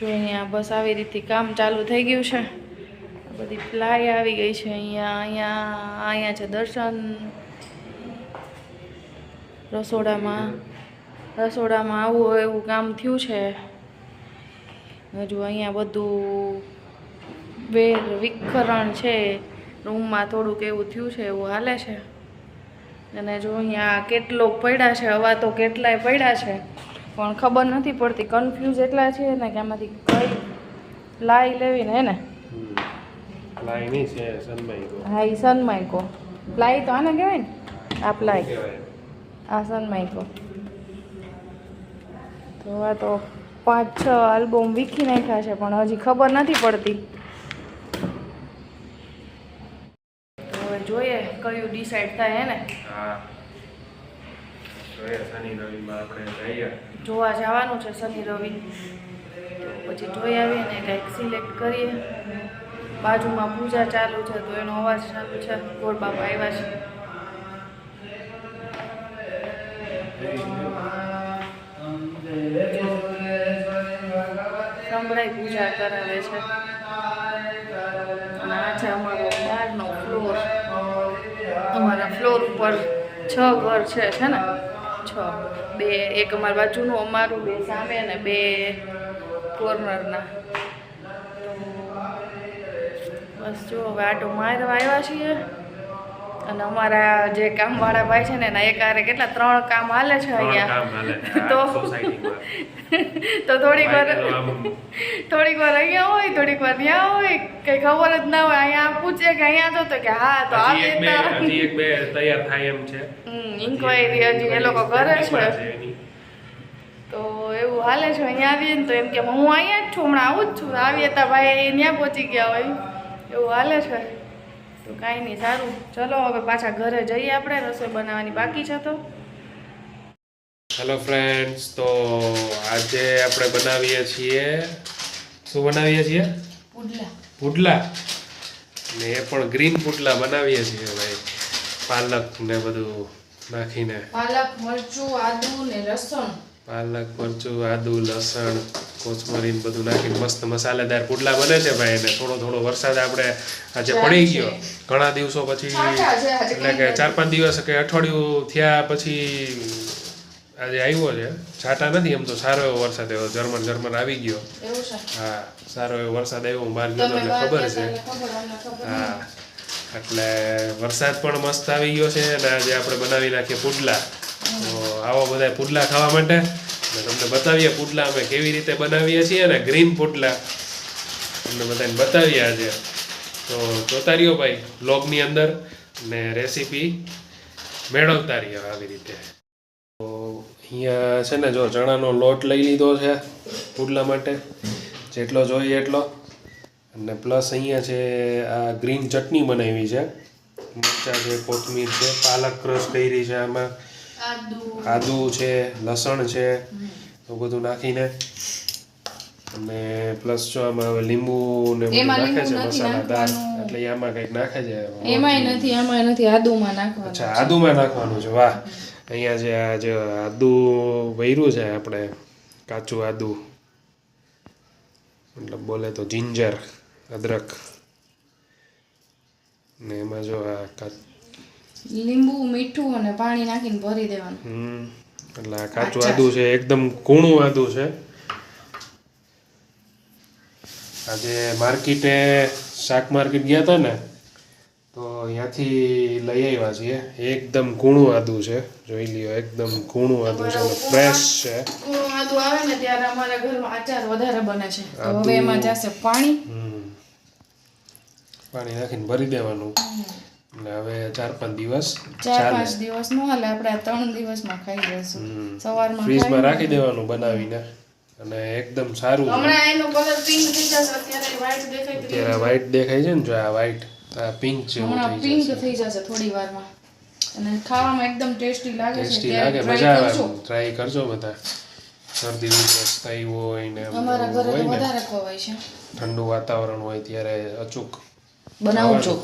જો અહીંયા બસ આવી રીતે કામ ચાલુ થઈ ગયું છે. બધી પ્લાય આવી ગઈ છે. અહીંયા છે દર્શન. રસોડામાં આવું હોય એવું કામ થયું છે. હજુ અહીંયા બધું વિખરણ છે. રૂમમાં થોડુંક એવું થયું છે, એવું હાલે છે. અને જો અહીંયા કેટલો પડ્યા છે, હવા તો કેટલાય પડ્યા છે, પણ ખબર નથી પડતી. કન્ફ્યુઝ એટલા છે ને કે આમાંથી કઈ પ્લાય લેવી ને એને પ્લાય નહીં છે સનમાઇકો. હા, એ સનમાઇકો પ્લાય તો આને કહેવાય ને. આ પ્લાય, આ સનમાઇકો. તો આ તો 5-6 આલ્બમ વીખી નાખ્યા છે, પણ હજી ખબર નથી પડતી. હવે જોઈએ કયું ડિસાઈડ થાય હે ને. હા, શનિ રવિમાં આપણે જઈએ. જોવા જવાનું છે શનિ રવિ. તો પછી જોઈ આવીએ ને કંઈક સિલેક્ટ કરીએ. બાજુમાં પૂજા ચાલુ છે તો એનો અવાજ ચાલુ છે. ગોળ બાપા આવ્યા છે. સંભળાય પૂજા કરાવે છે. અને આ છે અમારો બહારનો ફ્લોર. અમારા ફ્લોર ઉપર 6 ઘર છે ને 6. 2 એક અમારી બાજુનું, અમારું 2 સામે ને 2 કોર્નરના. બસ જો હવે આટો મારવા આવ્યા છીએ. અને અમારા જે કામવાળા ભાઈ છે ને એના એક હારે કેટલા 3 કામ હાલે છે અહીંયા. તો થોડીક વાર અહીંયા હોય, થોડીક વાર ત્યાં હોય, કઈ ખબર જ ના હોય. અહીંયા પૂછે કે અહીંયા તો કે હા તો હજી એક બે તૈયાર થાય એમ છે. ઇન્ક્વાયરી હજી એ લોકો કરે છે. તો એવું હાલે છે. અહીંયા આવીએ ને તો એમ કે હું અહીંયા જ છું, હમણાં આવું જ છું. આવીએ તા ભાઈ ત્યાં પહોંચી ગયા હોય, એવું હાલે છે. તો કાંઈ નહીં, સારું. ચલો હવે પાછા ઘરે જઈએ. આપણે રસોઈ બનાવવાની બાકી છે. તો હેલો ફ્રેન્ડ્સ, તો આજે આપણે બનાવીએ છીએ, શું બનાવીએ છીએ? પુડલા. ને એ પણ ગ્રીન પુડલા બનાવીએ છીએ ભાઈ. પાલક ને બધું નાખીને. પાલક, મરચું, આદુ ને લસણ. પાલક, મરચું, આદુ, લસણ, કોથમરીને બધું નાખીને મસ્ત મસાલેદાર પુડલા બને છે ભાઈ. ને થોડો વરસાદ આપણે આજે પડી ગયો ઘણા દિવસો પછી, એટલે કે 4-5 દિવસ કે અઠવાડિયું થયા પછી આજે આવ્યો છે. છાંટા નથી, એમ તો સારો એવો વરસાદ આવ્યો. જર્મન આવી ગયો. હા, સારો એવો વરસાદ આવ્યો. હું બહાર ગયો એટલે ખબર છે. હા, એટલે વરસાદ પણ મસ્ત આવી ગયો છે. અને આજે આપણે બનાવી નાખીએ પુડલા. તો આવો બધા પુડલા ખાવા માટે. અને તમને બતાવીએ પુડલા અમે કેવી રીતે બનાવીએ છીએ. અને ગ્રીન પુડલા તમને બધાને બતાવીએ આજે. તો જોતા રહ્યો ભાઈ બ્લોગની અંદર, ને રેસીપી મેળવતા રહ્યો આવી રીતે. તો અહીંયા છે ને જો ચણાનો લોટ લઈ લીધો છે પુડલા માટે, જેટલો જોઈએ એટલો. અને પ્લસ અહીંયા છે આ ગ્રીન ચટણી બનાવી છે. મરચાં છે, કોથમીર છે, પાલક ક્રશ કરી છે, આમાં આદુ છે, લસણ છે, તો બધું નાખીને. અને પ્લસ જો આમાં હવે લીંબુ ને બધું નાખે છે મસાલાદાર, એટલે આમાં કંઈક નાખે છે. એમાંય નથી, આદુમાં નાખવાનું. અચ્છા, આદુમાં નાખવાનું છે. વાહ. અહીંયા જે આદુ વૈરું છે આપણે, કાચું આદુ, મતલબ બોલે તો જિંજર, અદરક. ને એમાં જો આ લીંબુ, મીઠું અને પાણી નાખીને ભરી દેવાનું. એટલે આ કાચું આદુ છે, એકદમ કૂણું આદુ છે. આજે માર્કેટે શાક માર્કેટ ગયા હતા ને, તો અહીંયાથી લઈ આવ્યા છીએ. એકદમ કૂણું આદુ છે, જોઈ લ્યો. એકદમ કૂણું આદુ છે, ફ્રેશ છે. કૂણું આદુ આવે ને ત્યારે અમારા ઘરમાં આચાર વધારે બને છે. તો હવે એમાં જશે પાણી. પાણી નાખીને ભરી દેવાનું. એટલે હવે 4-5 દિવસ નો હાલે. આપણે 3 દિવસમાં ખાઈ જઈશું. સવારમાં ફ્રીજમાં રાખી દેવાનું બનાવીને. અને એકદમ સારું. હમણાં એનો કલર પિંક થઈ જશે. અત્યારે વ્હાઈટ દેખાય છે. અત્યારે વ્હાઈટ દેખાય છે ને, જો આ વ્હાઈટ, આ પિંક જેવું થઈ જશે. પિંક થઈ જશે થોડી વારમાં. અને ખાવામાં એકદમ ટેસ્ટી લાગે છે. ટેસ્ટી લાગે, મજા આવે. ટ્રાય કરજો બધા. શરદી ઉધરસ થઈ હોય ને, અમારા ઘરે તો વધારે ખવાય છે. ઠંડુ વાતાવરણ હોય ત્યારે અચૂક બનાવું છું.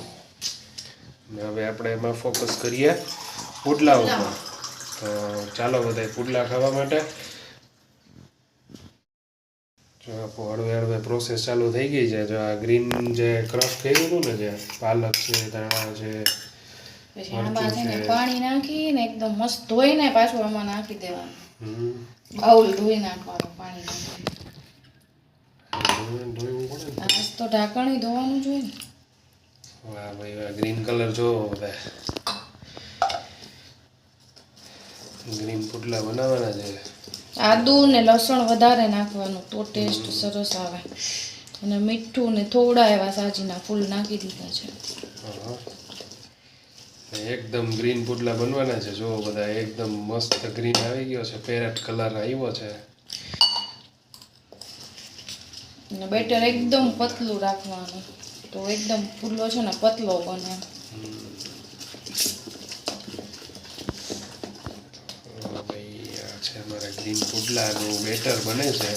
ને હવે આપણે એમાં ફોકસ કરીએ પુડલા ઉપર. તો ચાલો બધા પુડલા ખાવા માટે. જો આપો હળવે હળવે પ્રોસેસ ચાલુ થઈ ગઈ છે. જો આ ગ્રીન જે ક્રશ કર્યું હતું ને, જે પાલક છે, ધાણા છે, પછી આમાં છે ને પાણી નાખીને એકદમ મસ્ત ધોઈને પાછું આમાં નાખી દેવાનું. બાઉલ ધોઈ નાખવાનું પાણી નાખીને. ધોવું પડે ને. આજ તો ઢાંકણી ધોવાનું જોઈએ ને. વાહ ભાઈ વાહ, ગ્રીન કલર જો બધા ગ્રીન પુડલા બનાવવાના છે. આદુ ને લસણ વધારે નાખવાનું તો ટેસ્ટ સરસ આવે. અને મીઠું ને થોડા એવા સાજીના ફૂલ નાખી દીધા છે. એકદમ ગ્રીન પુડલા બનવાના છે. જો બધા એકદમ મસ્ત ગ્રીન આવી ગયો છે, પેરેટ કલર આવ્યો છે. અને બેટર એકદમ પતલું રાખવાનું તો એકદમ પુડલો છે ને પતલો બને. ભાઈ આ છે અમારા ગ્રીન પુડલાનું બેટર બને છે.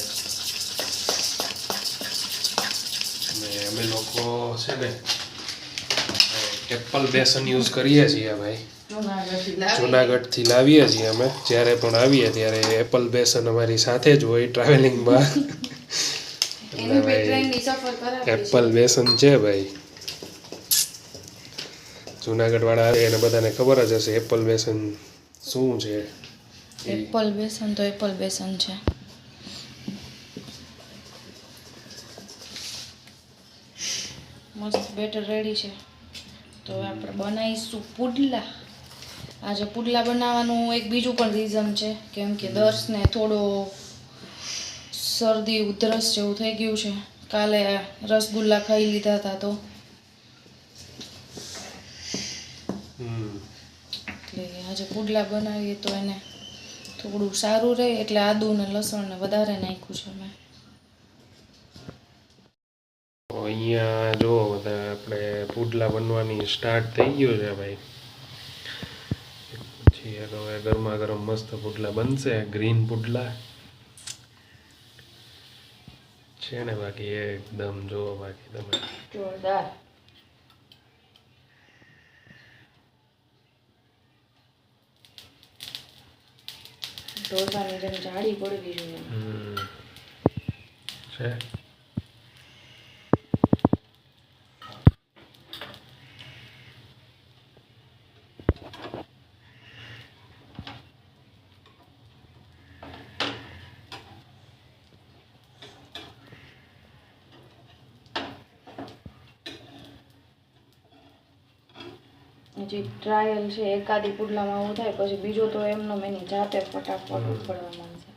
અને અમે લોકો છે ને એપલ બેસન યુઝ કરીએ છીએ ભાઈ. જુનાગઢથી લાવીએ છીએ અમે. જ્યારે પણ આવીએ ત્યારે એપલ બેસન અમારી સાથે જ હોય ટ્રાવેલિંગમાં. એપલ બેસન છે ભાઈ. જુનાગઢ વાળા આવે એને બધાને ખબર જ હશે એપલ બેસન શું છે. એપલ બેસન તો એપલ બેસન છે. મસ્ત બેટર રેડી છે. તો આપણે બનાવીશું પુડલા. આજે પુડલા બનાવવાનું એક બીજું પણ રીઝન છે, કેમ કે દર્શને થોડો શરદી ઉધરસ જેવું થઈ ગયું છે. કાલે રસગુલ્લા ખાઈ લીધા હતા તો એટલે આજે પુડલા બનાવીએ તો એને થોડું સારું રહે એટલે આદુ ને લસણ ને વધારે નાખ્યું છે મેં. અહીંયા જો બધા આપણે પુડલા બનવાની સ્ટાર્ટ થઈ ગયું છે ભાઈ. પછી હવે ગરમા ગરમ મસ્ત પુડલા બનશે, ગ્રીન પુડલા છે ને. બાકી એકદમ જો બાકી તમે જોરદાર. ઢોસાની જેમ જાડી પડવી જોઈએ છે. હજી ટ્રાયલ છે, એકાદી પુડલામાં આવું થાય પછી બીજો તો એમનો એની જાતે ફટાફટ ઉખડવા માંડશે.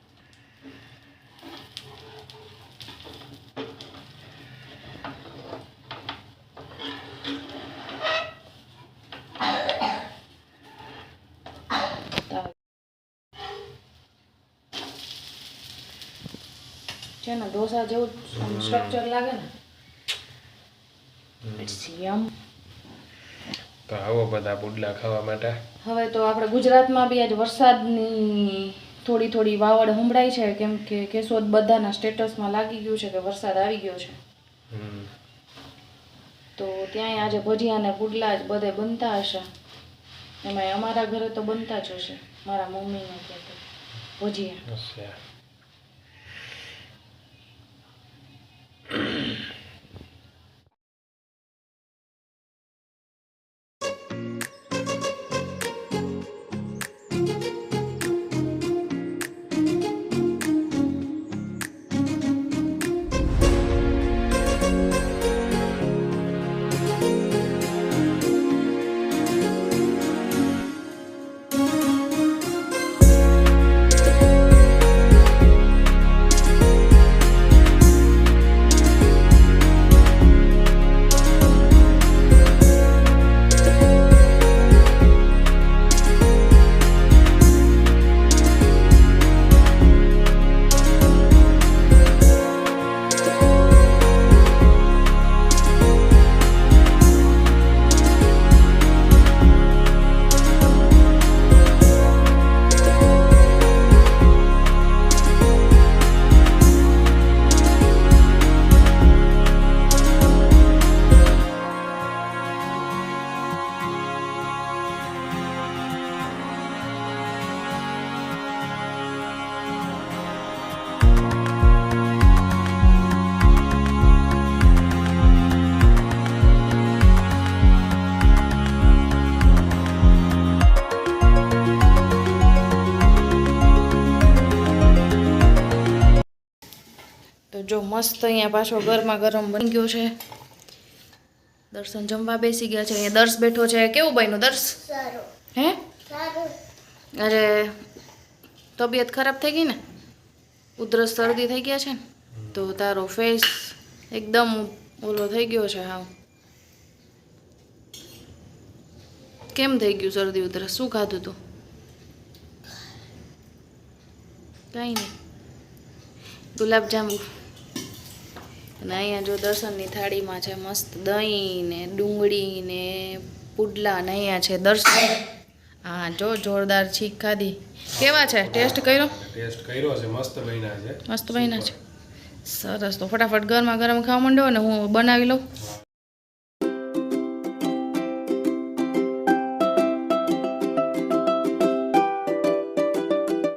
છે ને ઢોસા જેવું સ્ટ્રક્ચર લાગે ને. ઇટ્સ યમ. તો આવો બધા પુડલા ખાવા માટે. હવે તો આપણે ગુજરાતમાં બી આજ વરસાદની થોડી થોડી વાવડ સંભળાય છે, કેમ કે કેશોદ બધાના સ્ટેટસમાં લાગી ગયું છે કે વરસાદ આવી ગયો છે. તો ત્યાંય આજે ભજીયા ને પુડલા જ બધે બનતા હશે. એમાં અમારા ઘરે તો બનતા જ હશે, મારા મમ્મીને ત્યાં તો ભજીયા. જો મસ્ત અહીંયા પાછો ગરમા ગરમ બની ગયો છે. દર્શન જમવા બેસી ગયા છે. અહીંયા દર્શ બેઠો છે. કેવું બન્યું દર્શ? હે? અરે તબિયત ખરાબ થઈ ગઈ ને, ઉધરસ શરદી થઈ ગયા છે ને, તો તારો ફેસ એકદમ ઓલો થઈ ગયો છે. હાવ કેમ થઈ ગયું શરદી ઉધરસ? શું ખાધું તું? કંઈ નહીં, ગુલાબજાંબુ. અને અહીંયા જો દર્શનની થાળીમાં છે મસ્ત દહીં ને ડુંગળી ને પુડલા ને અહીંયા છે દર્શન. હા જો જોરદાર છીક ખાધી. કેવા છે? ટેસ્ટ કર્યો? ટેસ્ટ કર્યો છે, મસ્ત બન્યા છે. મસ્ત બન્યા છે. સરસ. તો ફટાફટ ગરમા ગરમ ખાવા માંડો ને હું બનાવી લઉં.